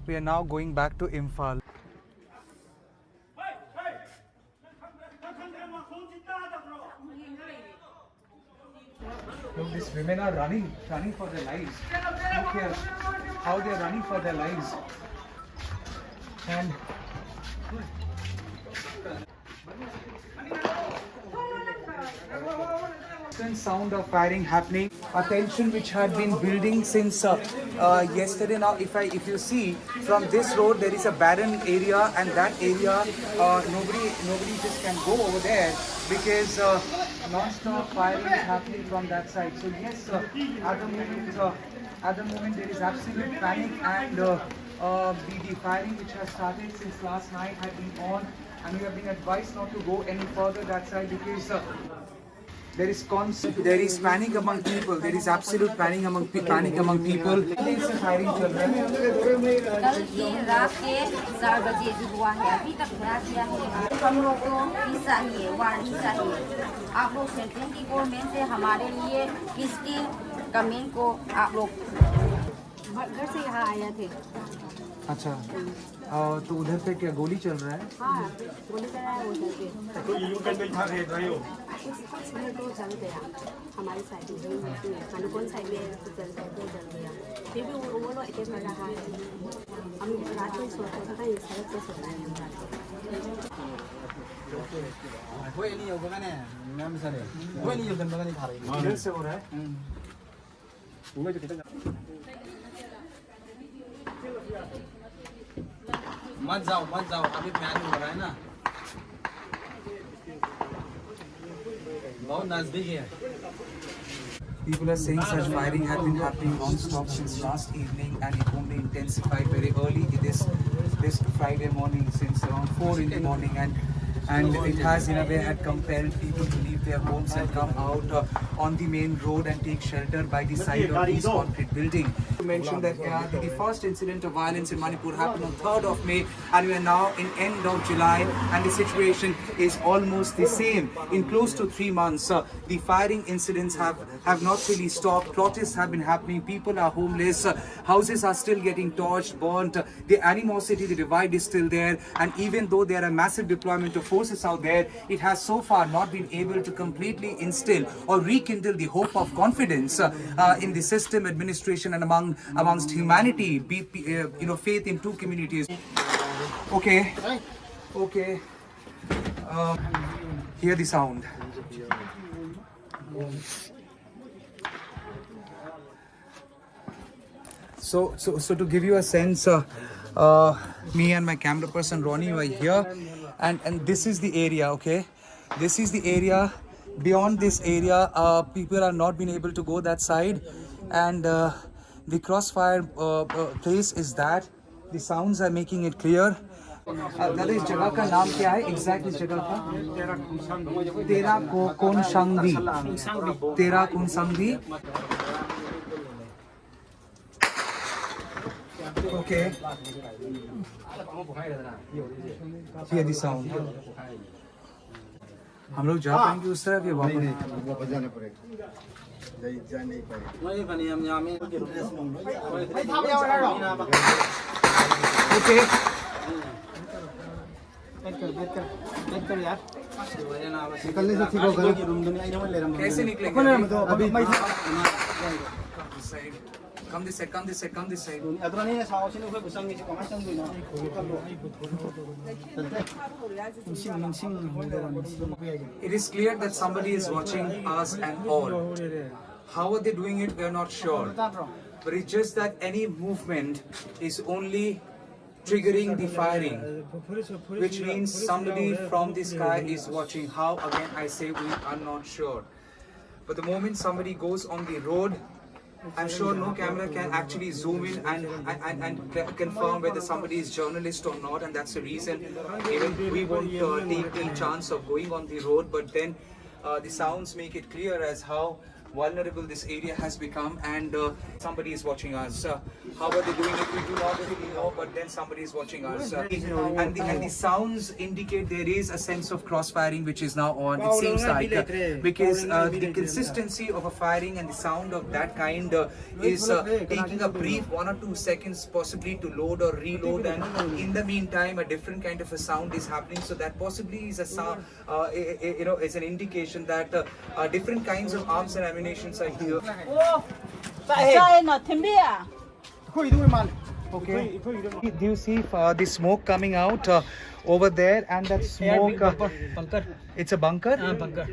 We are now going back to Imphal. Look, these women are running for their lives. Look here, how they are running for their lives. And sound of firing happening, a tension which had been building since yesterday. Now if you see from this road, there is a barren area, and that area nobody just can go over there because non-stop firing is happening from that side. So yes, at the moment there is absolute panic, and the firing which has started since last night had been on, and we have been advised not to go any further that side because there is panic among people. There is absolute panic among people. Firing चल रहा है. कल की रात के 4 बजे जो हुआ है, अभी तक भरा दिया है. हम लोग को हिस्सा ही वार्निंग चाहिए. आप लोग सेंट्रल की गवर्नमेंट से हमारे लिए किसकी कमेंट को आप लोग घर से यहाँ आए थे. अच्छा, तो उधर पे क्या गोली चल रहा है? हाँ, गोली चल रहा है उधर पे. कुछ घर तो जल गया हमारी साइड में, अनुकूल साइड में जल गया. फिर भी वो लोग अटैक कर रहा है. हम रात में सोचा था ये सड़क पे सोना है हम रात को. इधर से हो रहा है. मत जाओ अभी प्लान हो रहा है ना, बहुत नजदीक है. People are saying such firing had been happening non-stop since last evening, and it only intensified very early this Friday morning, since around 4 in the morning, and it has in a way had compelled people to leave their homes and come out on the main road and take shelter by the side of these concrete buildings. To mention that the first incident of violence in Manipur happened on 3rd of May, and we are now in end of July, and the situation is almost the same. In close to 3 months, the firing incidents have not really stopped. Protests have been happening. People are homeless. Houses are still getting torched, burnt. The animosity, the divide is still there. And even though there are massive deployment of forces out there, it has so far not been able to completely instill or rekindle the hope of confidence in the system, administration, and amongst humanity. Faith in two communities. Okay. Hear the sound. So to give you a sense, me and my camera person Ronnie were here, and this is the area. Okay, this is the area. Beyond this area, people are not been able to go that side, and the crossfire place is that. The sounds are making it clear. दादा इस जगह का नाम क्या है? Exact इस जगह का तेरा कुनसंगी. Okay. Hear the sound. हम लोग जा पाएंगे उस तरफ या वापस? Okay. कैसे निकलेंगे? Come this side. It is clear that somebody is watching us and all. How are they doing it? We are not sure. But it's just that any movement is only triggering the firing, which means somebody from the sky is watching. How? Again, I say we are not sure. But the moment somebody goes on the road, I'm sure no camera can actually zoom in and confirm whether somebody is journalist or not, and that's the reason even we won't take the chance of going on the road. But then the sounds make it clear as how vulnerable this area has become, and somebody is watching us. How are they doing it? We do not really know, but then somebody is watching us. And the sounds indicate there is a sense of cross-firing which is now on. It seems like because the consistency of a firing and the sound of that kind is taking a brief 1 or 2 seconds possibly to load or reload, and in the meantime a different kind of a sound is happening. So that possibly is a sound, it's an indication that different kinds of arms and ammunition are here. Okay. Do you see the smoke coming out over there, and that smoke? bunker. It's a bunker. Bunker.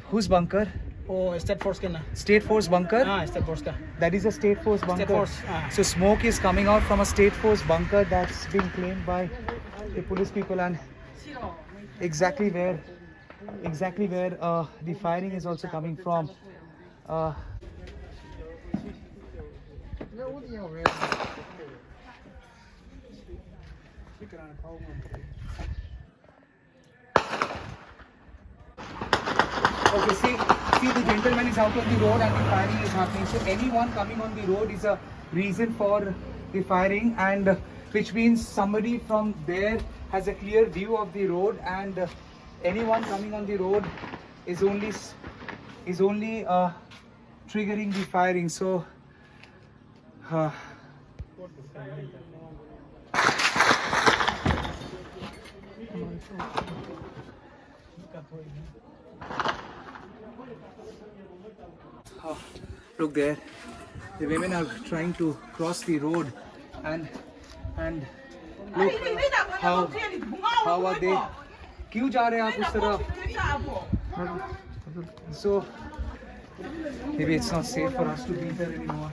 Whose bunker? Oh, State Force के ना. State Force bunker. State Force का. That is a State Force bunker. State Force. So smoke is coming out from a State Force bunker that's been claimed by the police people, and exactly where the firing is also coming from. Okay, see, the gentleman is out on the road and the firing is happening. So anyone coming on the road is a reason for the firing, and which means somebody from there has a clear view of the road, and anyone coming on the road is only triggering the firing. So look there, the women are trying to cross the road, and look how are they? क्यों जा रहे हैं आप उस तरफ? So maybe it's not safe for us to be there anymore.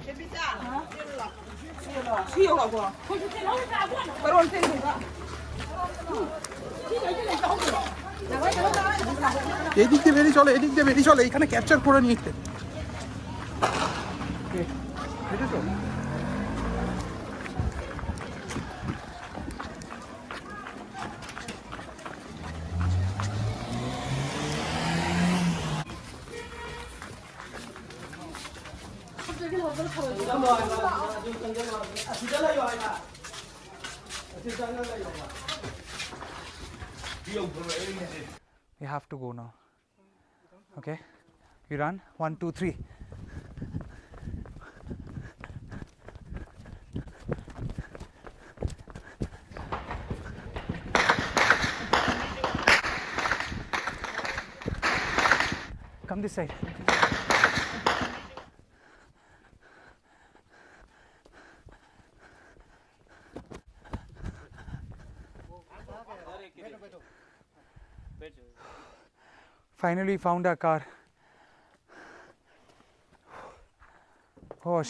এদিক দিয়ে বেরিয়ে চলে, এদিক দিয়ে বেরিয়ে চলে, এখানে ক্যাপচার করে নিতে। বুঝেছো? We have to go now. Okay, we run 1, 2, 3. Come this side. Finally found our car. Oh,